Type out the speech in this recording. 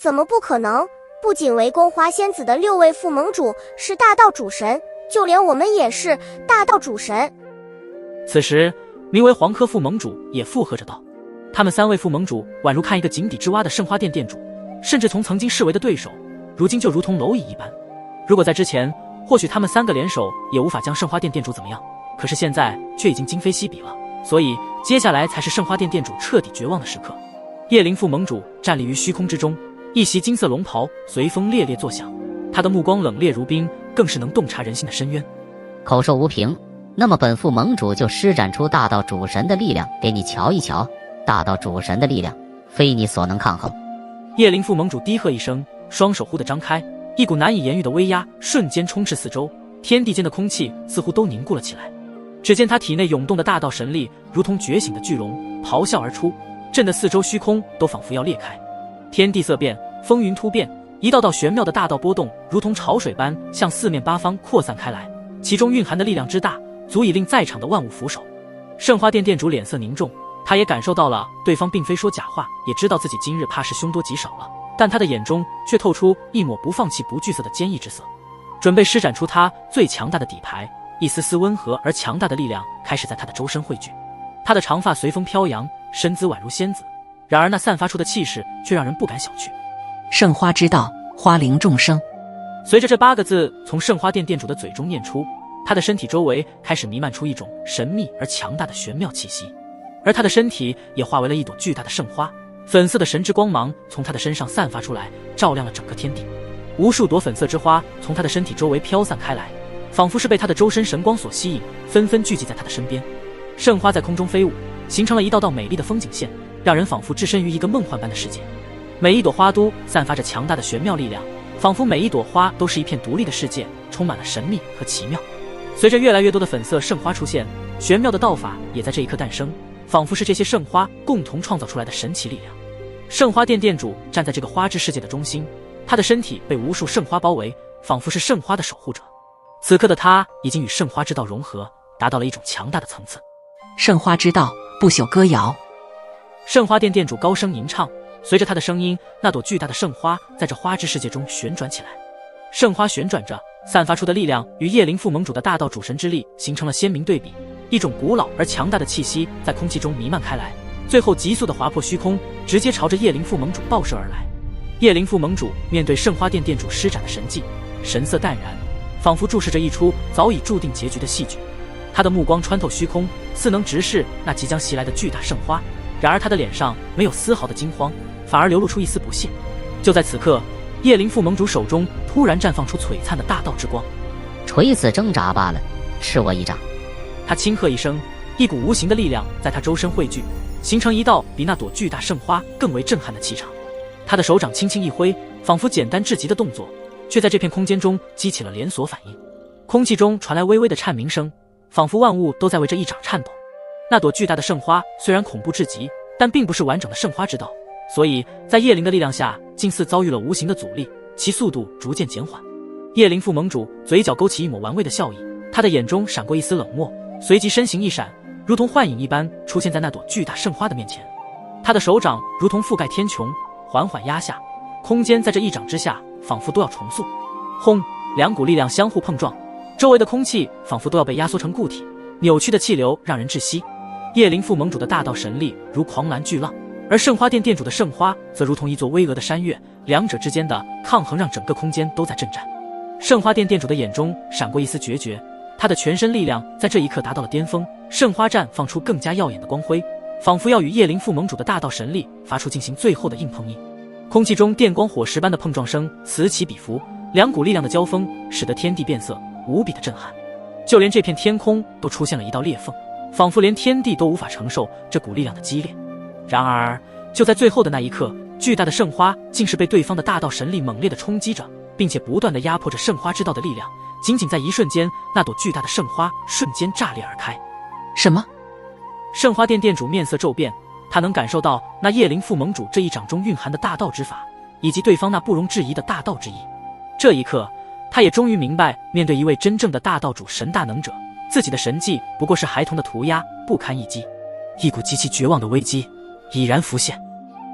怎么不可能？不仅围攻花仙子的6位副盟主是大道主神，就连我们也是大道主神。此时，名为黄科副盟主也附和着道：“他们3位副盟主宛如看一个井底之蛙的圣花殿殿主，甚至从曾经视为的对手，如今就如同蝼蚁一般。如果在之前，或许他们3个联手也无法将圣花殿殿主怎么样，可是现在却已经今非昔比了。所以接下来才是圣花殿殿主彻底绝望的时刻。”叶灵副盟主站立于虚空之中，一袭金色龙袍随风猎猎作响，他的目光冷冽如冰，更是能洞察人心的深渊。口说无凭，那么本副盟主就施展出大道主神的力量给你瞧一瞧，大道主神的力量非你所能抗衡。叶灵副盟主低喝一声，双手忽地张开，一股难以言喻的威压瞬间充斥四周，天地间的空气似乎都凝固了起来。只见他体内涌动的大道神力如同觉醒的巨龙，咆哮而出，震得四周虚空都仿佛要裂开，天地色变，风云突变，一道道玄妙的大道波动如同潮水般向四面八方扩散开来，其中蕴含的力量之大，足以令在场的万物俯首。圣花殿殿主脸色凝重，他也感受到了对方并非说假话，也知道自己今日怕是凶多吉少了，但他的眼中却透出一抹不放弃不惧色的坚毅之色，准备施展出他最强大的底牌。一丝丝温和而强大的力量开始在他的周身汇聚，他的长发随风飘扬，身姿宛如仙子，然而那散发出的气势却让人不敢小觑。圣花之道，花灵众生。随着这8个字从圣花殿殿主的嘴中念出，他的身体周围开始弥漫出一种神秘而强大的玄妙气息，而他的身体也化为了一朵巨大的圣花，粉色的神之光芒从他的身上散发出来，照亮了整个天地。无数朵粉色之花从他的身体周围飘散开来，仿佛是被他的周身神光所吸引，纷纷聚集在他的身边。圣花在空中飞舞，形成了一道道美丽的风景线，让人仿佛置身于一个梦幻般的世界。每一朵花都散发着强大的玄妙力量，仿佛每一朵花都是一片独立的世界，充满了神秘和奇妙。随着越来越多的粉色圣花出现，玄妙的道法也在这一刻诞生，仿佛是这些圣花共同创造出来的神奇力量。圣花殿殿主站在这个花之世界的中心，他的身体被无数圣花包围，仿佛是圣花的守护者。此刻的他已经与圣花之道融合，达到了一种强大的层次。圣花之道，不朽歌谣。圣花殿殿主高声吟唱，随着他的声音，那朵巨大的圣花在这花之世界中旋转起来。圣花旋转着，散发出的力量与叶灵副盟主的大道主神之力形成了鲜明对比，一种古老而强大的气息在空气中弥漫开来，最后急速地划破虚空，直接朝着叶灵副盟主爆射而来。叶灵副盟主面对圣花殿殿主施展的神技，神色淡然，仿佛注视着一出早已注定结局的戏剧。他的目光穿透虚空，似能直视那即将袭来的巨大圣花，然而他的脸上没有丝毫的惊慌，反而流露出一丝不屑。就在此刻，叶灵副盟主手中突然绽放出璀璨的大道之光。垂死挣扎罢了，吃我一掌。他轻喝一声，一股无形的力量在他周身汇聚，形成一道比那朵巨大圣花更为震撼的气场。他的手掌轻轻一挥，仿佛简单至极的动作，却在这片空间中激起了连锁反应。空气中传来微微的颤鸣声，仿佛万物都在为这一掌颤抖。那朵巨大的圣花虽然恐怖至极，但并不是完整的圣花之道，所以在叶灵的力量下，近似遭遇了无形的阻力，其速度逐渐减缓。叶灵副盟主嘴角勾起一抹玩味的笑意，他的眼中闪过一丝冷漠，随即身形一闪，如同幻影一般出现在那朵巨大圣花的面前。他的手掌如同覆盖天穹，缓缓压下，空间在这一掌之下仿佛都要重塑。轰！两股力量相互碰撞，周围的空气仿佛都要被压缩成固体，扭曲的气流让人窒息。叶灵副盟主的大道神力如狂澜巨浪，而圣花殿殿主的圣花则如同一座巍峨的山岳，两者之间的抗衡让整个空间都在震颤。圣花殿殿主的眼中闪过一丝决绝，他的全身力量在这一刻达到了巅峰，圣花绽放出更加耀眼的光辉，仿佛要与叶灵副盟主的大道神力发出进行最后的硬碰硬。空气中电光火石般的碰撞声此起彼伏，两股力量的交锋使得天地变色，无比的震撼。就连这片天空都出现了一道裂缝，仿佛连天地都无法承受这股力量的激烈。然而就在最后的那一刻，巨大的圣花竟是被对方的大道神力猛烈地冲击着，并且不断地压迫着圣花之道的力量。仅仅在一瞬间，那朵巨大的圣花瞬间炸裂而开。什么？圣花殿殿主面色骤变，他能感受到那叶灵副盟主这一掌中蕴含的大道之法，以及对方那不容置疑的大道之意。这一刻，他也终于明白，面对一位真正的大道主神大能者，自己的神迹不过是孩童的涂鸦，不堪一击。一股极其绝望的危机已然浮现。